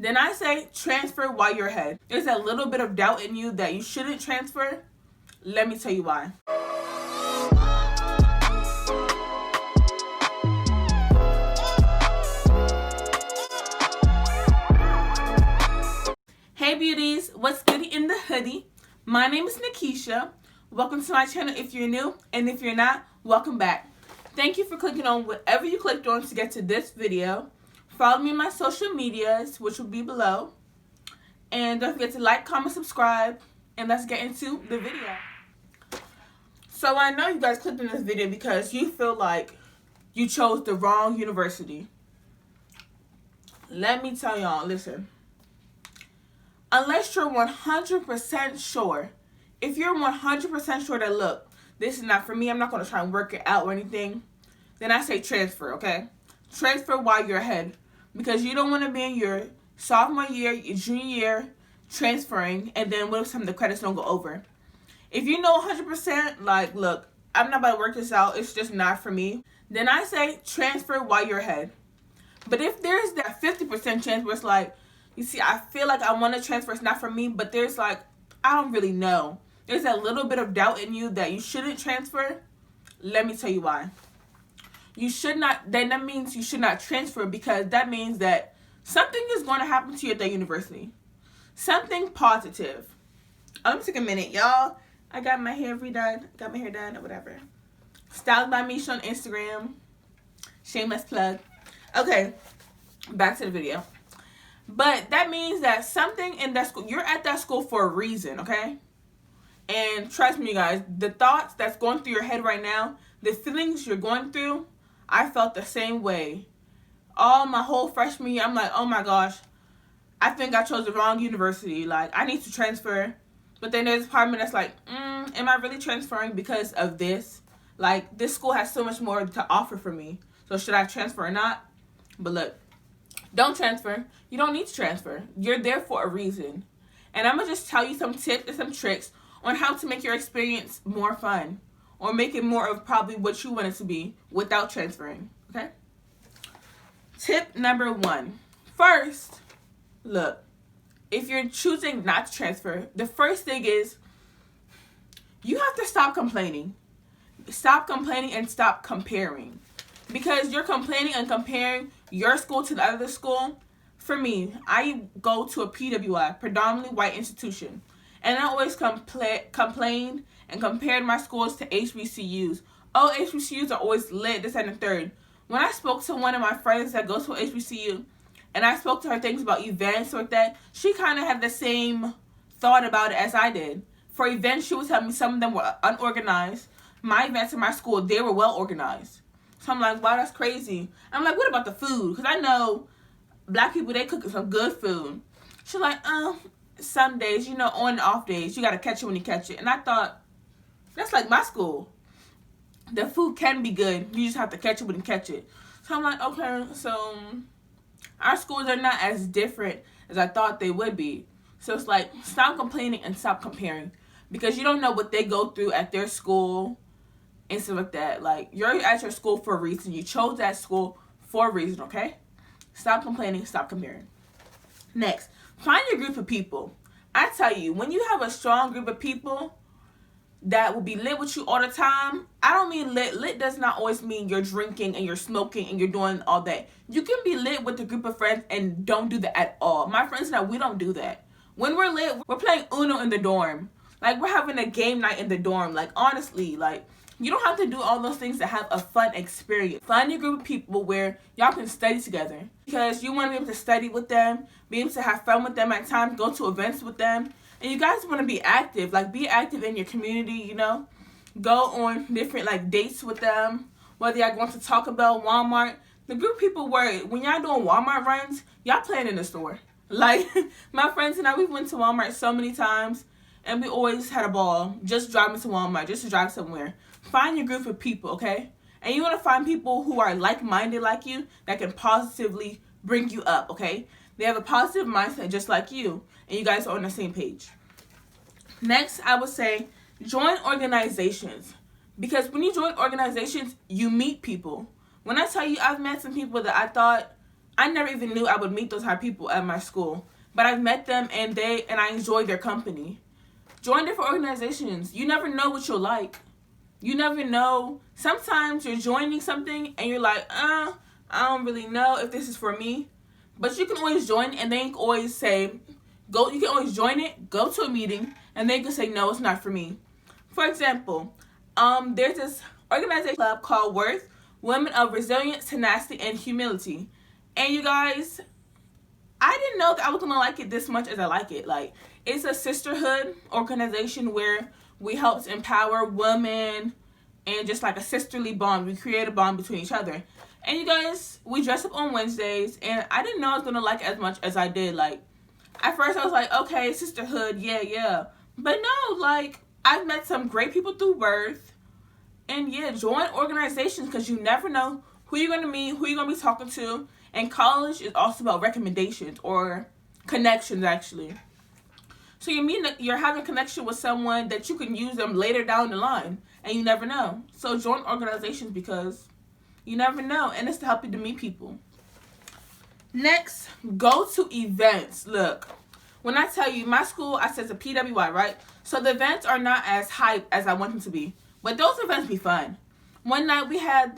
Then I say transfer while you're ahead. There's a little bit of doubt in you that you shouldn't transfer. Let me tell you why. Hey beauties, what's goody in the hoodie? My name is Nakeshaaaa. Welcome to my channel if you're new, and if you're not, welcome back. Thank you for clicking on whatever you clicked on to get to this video. Follow me on my social medias, which will be below. And don't forget to like, comment, subscribe, and let's get into the video. So I know you guys clicked on this video because you feel like you chose the wrong university. Let me tell y'all, listen. Unless you're 100% sure, if you're 100% sure that, look, this is not for me, I'm not going to try and work it out or anything, then I say transfer, okay? Transfer while you're ahead. Because you don't want to be in your sophomore year, your junior year, transferring, and then what if some of the credits don't go over? If you know 100%, like, look, I'm not about to work this out, it's just not for me, then I say transfer while you're ahead. But if there's that 50% chance where it's like, you see, I feel like I want to transfer, it's not for me, but there's like, I don't really know. There's a little bit of doubt in you that you shouldn't transfer. Let me tell you why. You should not, then that means you should not transfer, because that means that something is going to happen to you at that university. Something positive. Let me take a minute, y'all. I got my hair redone, got my hair done, or whatever. Styled by Misha on Instagram. Shameless plug. Okay, back to the video. But that means that something in that school, you're at that school for a reason, okay? And trust me, guys, the thoughts that's going through your head right now, the feelings you're going through, I felt the same way. All my whole freshman year, I'm like, oh my gosh, I think I chose the wrong university. Like, I need to transfer. But then there's a part of me that's like, am I really transferring because of this? Like, this school has so much more to offer for me. So should I transfer or not? But look, don't transfer. You don't need to transfer. You're there for a reason. And I'm going to just tell you some tips and some tricks on how to make your experience more fun. Or make it more of probably what you want it to be without transferring, okay? Tip number 1. First, look, if you're choosing not to transfer, the first thing is you have to stop complaining. Stop complaining and stop comparing. Because you're complaining and comparing your school to the other school. For me, I go to a PWI, predominantly white institution. And I always complained and compared my schools to HBCUs. Oh, HBCUs are always lit, this and the third. When I spoke to one of my friends that goes to HBCU, and I spoke to her things about events like that, she kind of had the same thought about it as I did. For events, she was telling me some of them were unorganized. My events in my school, they were well organized. So I'm like, wow, that's crazy. I'm like, what about the food? Because I know black people, they cook some good food. She's like, some days, you know, on and off days, you got to catch it when you catch it. And I thought, that's like my school. The food can be good. You just have to catch it when you catch it. So I'm like, okay, so our schools are not as different as I thought they would be. So it's like, stop complaining and stop comparing. Because you don't know what they go through at their school and stuff like that. Like, you're at your school for a reason. You chose that school for a reason, okay? Stop complaining, stop comparing. Next, find your group of people. I tell you, when you have a strong group of people that will be lit with you all the time, I don't mean lit. Lit does not always mean you're drinking and you're smoking and you're doing all that. You can be lit with a group of friends and don't do that at all. My friends and I, we don't do that. When we're lit, we're playing Uno in the dorm. Like, we're having a game night in the dorm. Like, honestly, like, you don't have to do all those things to have a fun experience. Find your group of people where y'all can study together. Because you want to be able to study with them, be able to have fun with them at times, go to events with them. And you guys want to be active. Like, be active in your community, you know. Go on different, like, dates with them. Whether y'all going to Taco Bell, Walmart. The group of people where, when y'all doing Walmart runs, y'all playing in the store. Like, my friends and I, we went to Walmart so many times. And we always had a ball just driving to Walmart, just to drive somewhere. Find your group of people, okay? And you want to find people who are like-minded like you that can positively bring you up, okay? They have a positive mindset just like you, and you guys are on the same page. Next, I would say join organizations. Because when you join organizations, you meet people. When I tell you I've met some people that I thought I never even knew I would meet those type of people at my school. But I've met them, and I enjoy their company. Join different organizations. You never know what you'll like. You never know. Sometimes you're joining something and you're like, I don't really know if this is for me. But you can always join, and they can always say, you can always join it, go to a meeting, and they can say, no, it's not for me. For example, there's this organization club called Worth, Women of Resilience, Tenacity, and Humility. And you guys, I didn't know that I was going to like it this much as I like it. Like, it's a sisterhood organization where we help to empower women and just like a sisterly bond. We create a bond between each other. And you guys, we dress up on Wednesdays, and I didn't know I was going to like it as much as I did. Like, at first I was like, okay, sisterhood, yeah. But no, like, I've met some great people through Worth. And yeah, join organizations, because you never know who you're going to meet, who you're going to be talking to. And college is also about recommendations or connections, actually. So you're having a connection with someone that you can use them later down the line, and you never know. So join organizations, because you never know, and it's to help you to meet people. Next, go to events. Look, when I tell you, my school, I said it's a PWI, right? So the events are not as hype as I want them to be, but those events be fun. One night we had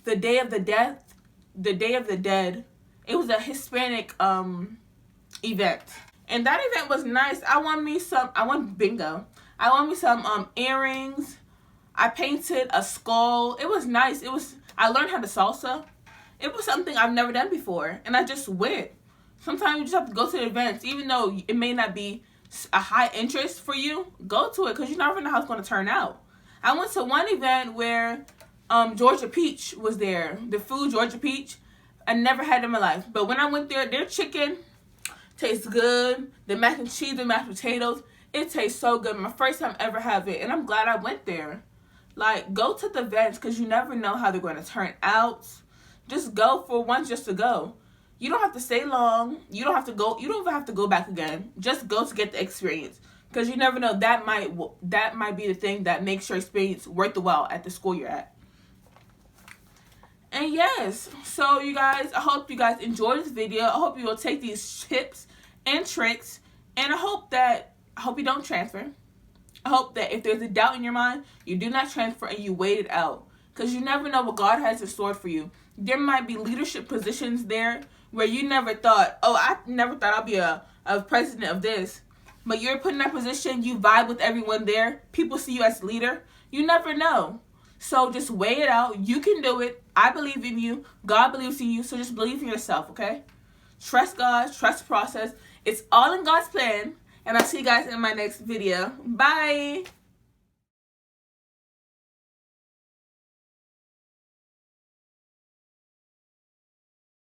the Day of the Dead. It was a Hispanic event. And that event was nice. I won bingo. I won me some earrings. I painted a skull. It was nice. I learned how to salsa. It was something I've never done before, and I just went. Sometimes you just have to go to the events, even though it may not be a high interest for you. Go to it, because you never know how it's going to turn out. I went to one event where Georgia Peach was there. The food Georgia Peach, I never had it in my life. But when I went there, their chicken tastes good. The mac and cheese, the mashed potatoes, it tastes so good. My first time ever have it, and I'm glad I went there. Like, go to the events, because you never know how they're going to turn out. Just go for once, just to go. You don't have to stay long. You don't even have to go back again. Just go to get the experience, because you never know, that might be the thing that makes your experience worth the while at the school you're at. And yes, so you guys, I hope you guys enjoyed this video. I hope you will take these tips and tricks, and I hope you don't transfer. I hope that if there's a doubt in your mind, you do not transfer and you wait it out, because you never know what God has in store for you. There might be leadership positions there where you never thought, I never thought I'd be a president of this. But you're put in that position, you vibe with everyone there. People see you as leader. You never know. So just weigh it out. You can do it. I believe in you. God believes in you. So just believe in yourself, okay? Trust God. Trust the process. It's all in God's plan. And I'll see you guys in my next video. Bye.